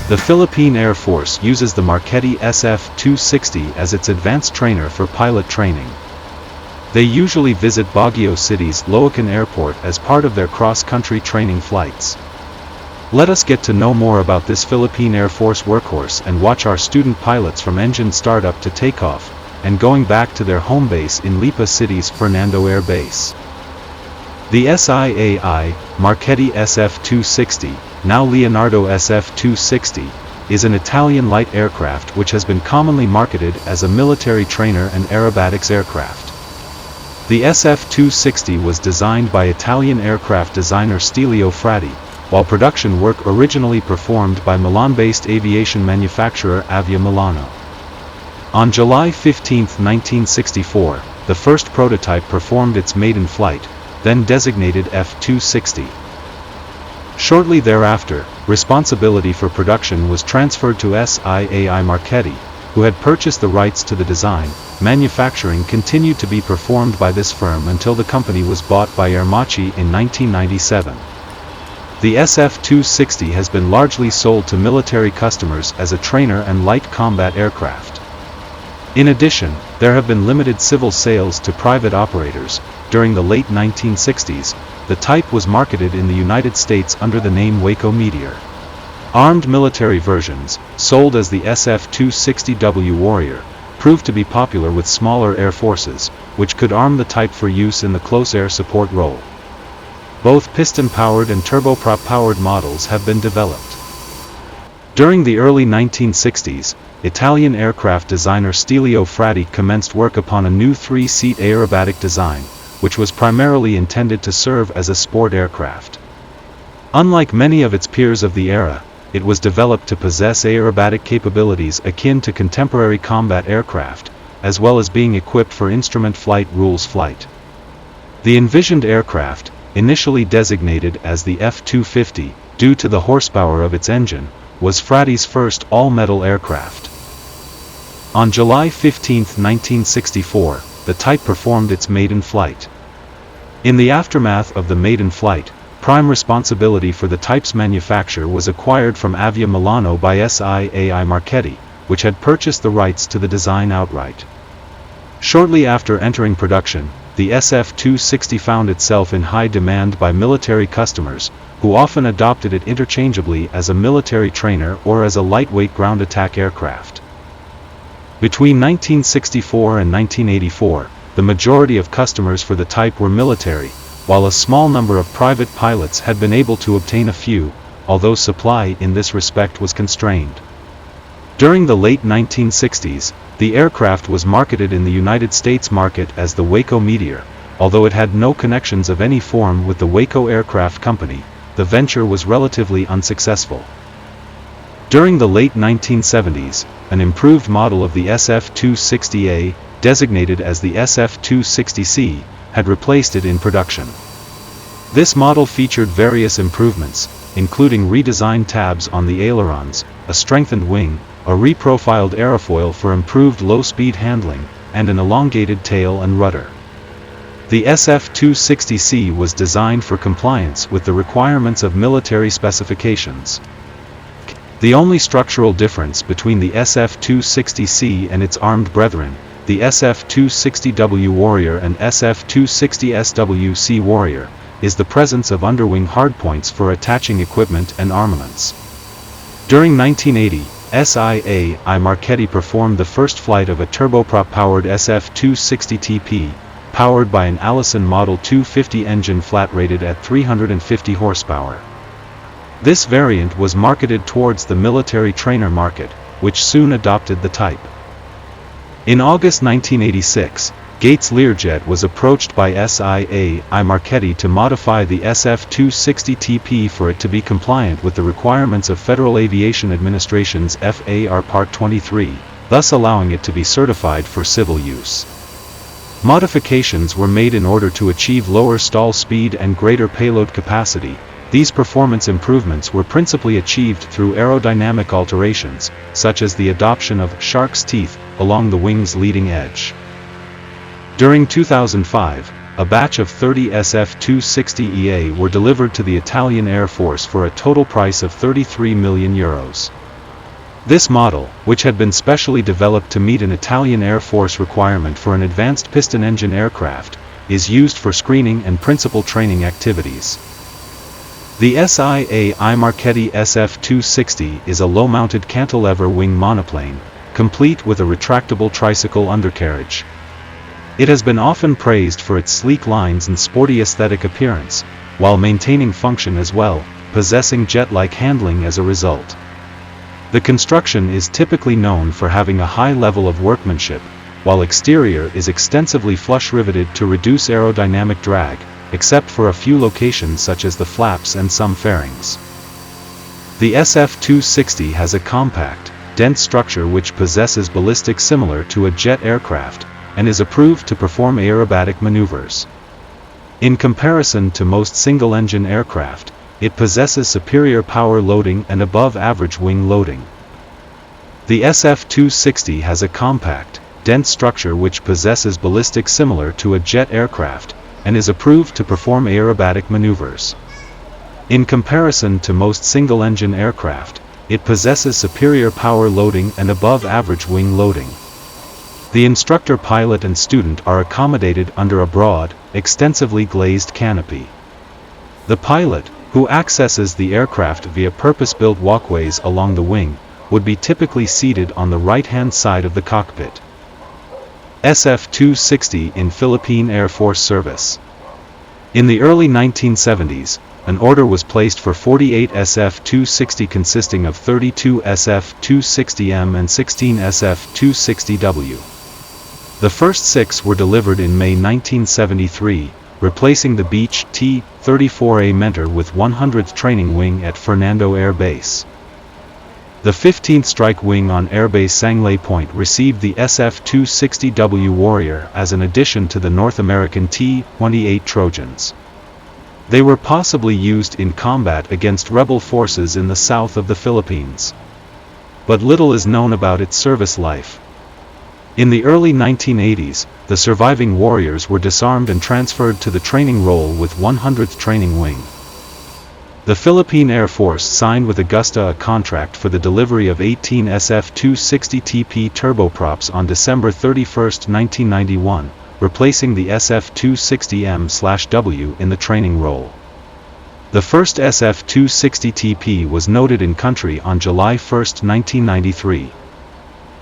The Philippine Air Force uses the Marquette SF-260 as its advanced trainer for pilot training. They usually visit Baguio City's Loakan airport as part of their cross-country training flights. Let us get to know more about this Philippine Air Force workhorse and watch our student pilots from engine startup to takeoff, and going back to their home base in Lipa City's Fernando Air Base. The SIAI Marquette SF-260, now Leonardo SF-260, is an Italian light aircraft which has been commonly marketed as a military trainer and aerobatics aircraft. The SF-260 was designed by Italian aircraft designer Stelio Frati, while production work originally performed by Milan-based aviation manufacturer Avia Milano. On July 15, 1964, the first prototype performed its maiden flight, then designated F-260. Shortly thereafter, responsibility for production was transferred to SIAI Marquette, who had purchased the rights to the design. Manufacturing continued to be performed by this firm until the company was bought by Aermacchi in 1997. The SF-260 has been largely sold to military customers as a trainer and light combat aircraft. In addition, there have been limited civil sales to private operators. During the late 1960s, the type was marketed in the United States under the name Waco Meteor. Armed military versions, sold as the SF-260W Warrior, proved to be popular with smaller air forces, which could arm the type for use in the close air support role. Both piston-powered and turboprop-powered models have been developed. During the early 1960s, Italian aircraft designer Stelio Frati commenced work upon a new three-seat aerobatic design, which was primarily intended to serve as a sport aircraft. Unlike many of its peers of the era, it was developed to possess aerobatic capabilities akin to contemporary combat aircraft, as well as being equipped for instrument flight rules flight. The envisioned aircraft, initially designated as the F-250, due to the horsepower of its engine, was Frati's first all-metal aircraft. On July 15, 1964, the type performed its maiden flight. In the aftermath of the maiden flight, prime responsibility for the type's manufacture was acquired from Avia Milano by SIAI Marquette, which had purchased the rights to the design outright. Shortly after entering production, the SF-260 found itself in high demand by military customers, who often adopted it interchangeably as a military trainer or as a lightweight ground attack aircraft. Between 1964 and 1984, the majority of customers for the type were military, while a small number of private pilots had been able to obtain a few, although supply in this respect was constrained. During the late 1960s, the aircraft was marketed in the United States market as the Waco Meteor. Although it had no connections of any form with the Waco Aircraft Company, the venture was relatively unsuccessful. During the late 1970s, an improved model of the SF-260A, designated as the SF-260C, had replaced it in production. This model featured various improvements, including redesigned tabs on the ailerons, a strengthened wing, a reprofiled aerofoil for improved low-speed handling, and an elongated tail and rudder. The SF-260C was designed for compliance with the requirements of military specifications. The only structural difference between the SF-260C and its armed brethren, the SF-260W Warrior and SF-260SWC Warrior, is the presence of underwing hardpoints for attaching equipment and armaments. During 1980, SIAI Marquette performed the first flight of a turboprop-powered SF-260TP, powered by an Allison Model 250 engine flat-rated at 350 horsepower. This variant was marketed towards the military trainer market, which soon adopted the type. In August 1986, Gates Learjet was approached by SIAI Marquette to modify the SF-260TP for it to be compliant with the requirements of Federal Aviation Administration's FAR Part 23, thus allowing it to be certified for civil use. Modifications were made in order to achieve lower stall speed and greater payload capacity. These performance improvements were principally achieved through aerodynamic alterations, such as the adoption of shark's teeth along the wing's leading edge. During 2005, a batch of 30 SF-260EA were delivered to the Italian Air Force for a total price of €33 million. This model, which had been specially developed to meet an Italian Air Force requirement for an advanced piston engine aircraft, is used for screening and principal training activities. The SIA-I Marchetti SF-260 is a low-mounted cantilever wing monoplane, complete with a retractable tricycle undercarriage. It has been often praised for its sleek lines and sporty aesthetic appearance, while maintaining function as well, possessing jet-like handling as a result. The construction is typically known for having a high level of workmanship, while exterior is extensively flush-riveted to reduce aerodynamic drag, except for a few locations such as the flaps and some fairings. The SF-260 has a compact, dense structure which possesses ballistics similar to a jet aircraft, and is approved to perform aerobatic maneuvers. In comparison to most single-engine aircraft, it possesses superior power loading and above-average wing loading. The SF-260 has a compact, dense structure which possesses ballistics similar to a jet aircraft, and is approved to perform aerobatic maneuvers. In comparison to most single-engine aircraft, it possesses superior power loading and above-average wing loading. The instructor, pilot and student are accommodated under a broad, extensively glazed canopy. The pilot, who accesses the aircraft via purpose-built walkways along the wing, would be typically seated on the right-hand side of the cockpit. SF-260 in Philippine Air Force service. In the early 1970s, an order was placed for 48 SF-260 consisting of 32 SF-260M and 16 SF-260W. The first 6 were delivered in May 1973, replacing the Beech T-34A Mentor with 100th Training Wing at Fernando Air Base. The 15th Strike Wing on Airbase Sangley Point received the SF-260W Warrior as an addition to the North American T-28 Trojans. They were possibly used in combat against rebel forces in the south of the Philippines. But little is known about its service life. In the early 1980s, the surviving Warriors were disarmed and transferred to the training role with 100th Training Wing. The Philippine Air Force signed with Augusta a contract for the delivery of 18 SF-260TP turboprops on December 31, 1991, replacing the SF-260M/W in the training role. The first SF-260TP was noted in country on July 1, 1993.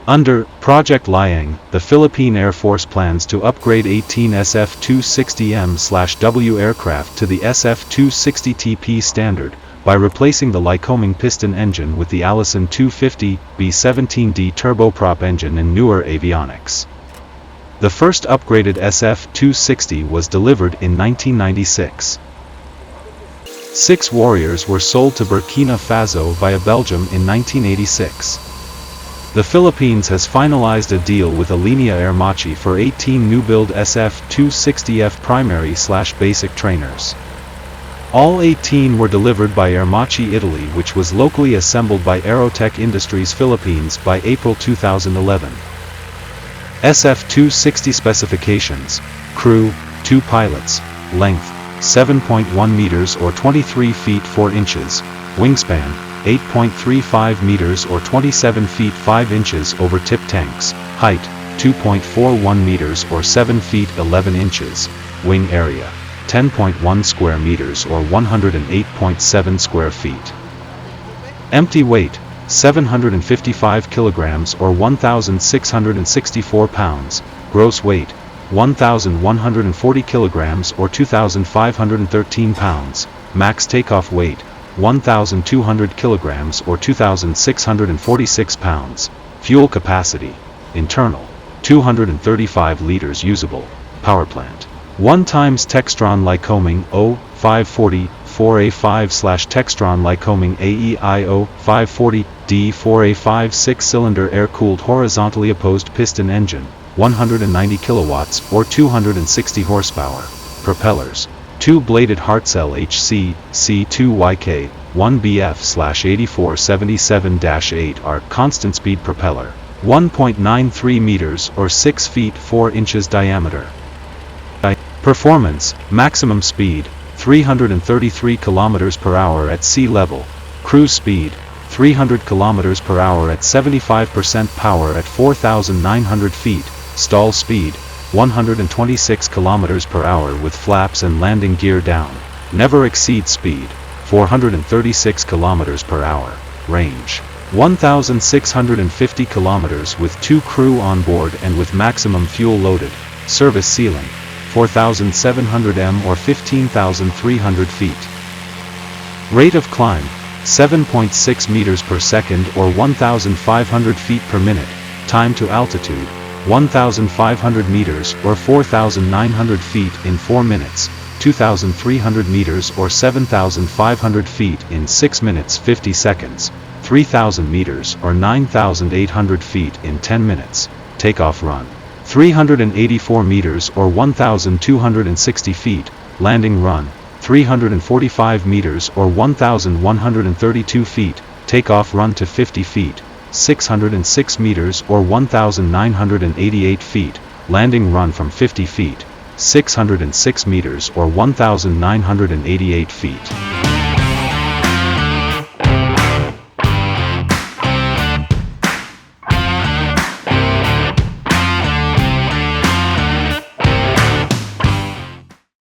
Under Project Liang, the Philippine Air Force plans to upgrade 18 SF-260M/W aircraft to the SF-260TP standard, by replacing the Lycoming piston engine with the Allison 250 B-17D turboprop engine in newer avionics. The first upgraded SF-260 was delivered in 1996. 6 Warriors were sold to Burkina Faso via Belgium in 1986. The Philippines has finalized a deal with Alinea Aermacchi for 18 new-build SF-260F primary/basic trainers. All 18 were delivered by Aermacchi Italy, which was locally assembled by Aerotech Industries Philippines by April 2011. SF-260 specifications: crew, 2 pilots, length, 7.1 meters or 23 feet 4 inches, wingspan, 8.35 meters or 27 feet 5 inches over tip tanks, height, 2.41 meters or 7 feet 11 inches, wing area, 10.1 square meters or 108.7 square feet. Empty weight, 755 kilograms or 1,664 pounds, gross weight, 1,140 kilograms or 2,513 pounds, max takeoff weight, 1,200 kilograms or 2,646 pounds, fuel capacity, internal, 235 liters usable, power plant. 1 times Textron Lycoming O540 4A5/Textron Lycoming AEIO 540 D4A5 6-cylinder air-cooled horizontally opposed piston engine, 190 kilowatts or 260 horsepower, propellers. 2-bladed Hartzell HC C2YK 1BF/8477-8 constant speed propeller, 1.93 meters or 6 feet 4 inches diameter. Performance: maximum speed 333 kilometers per hour at sea level, cruise speed 300 km per hour at 75% power at 4,900 feet, stall speed, 126 km per hour with flaps and landing gear down, never exceed speed, 436 km per hour, range, 1,650 km with 2 crew on board and with maximum fuel loaded, service ceiling, 4,700 m or 15,300 feet. Rate of climb, 7.6 meters per second or 1,500 feet per minute, time to altitude, 1,500 meters or 4,900 feet in 4 minutes, 2,300 meters or 7,500 feet in 6 minutes 50 seconds, 3,000 meters or 9,800 feet in 10 minutes, takeoff run, 384 meters or 1,260 feet, landing run, 345 meters or 1,132 feet, takeoff run to 50 feet, 606 meters or 1,988 feet, landing run from 50 feet, 606 meters or 1,988 feet.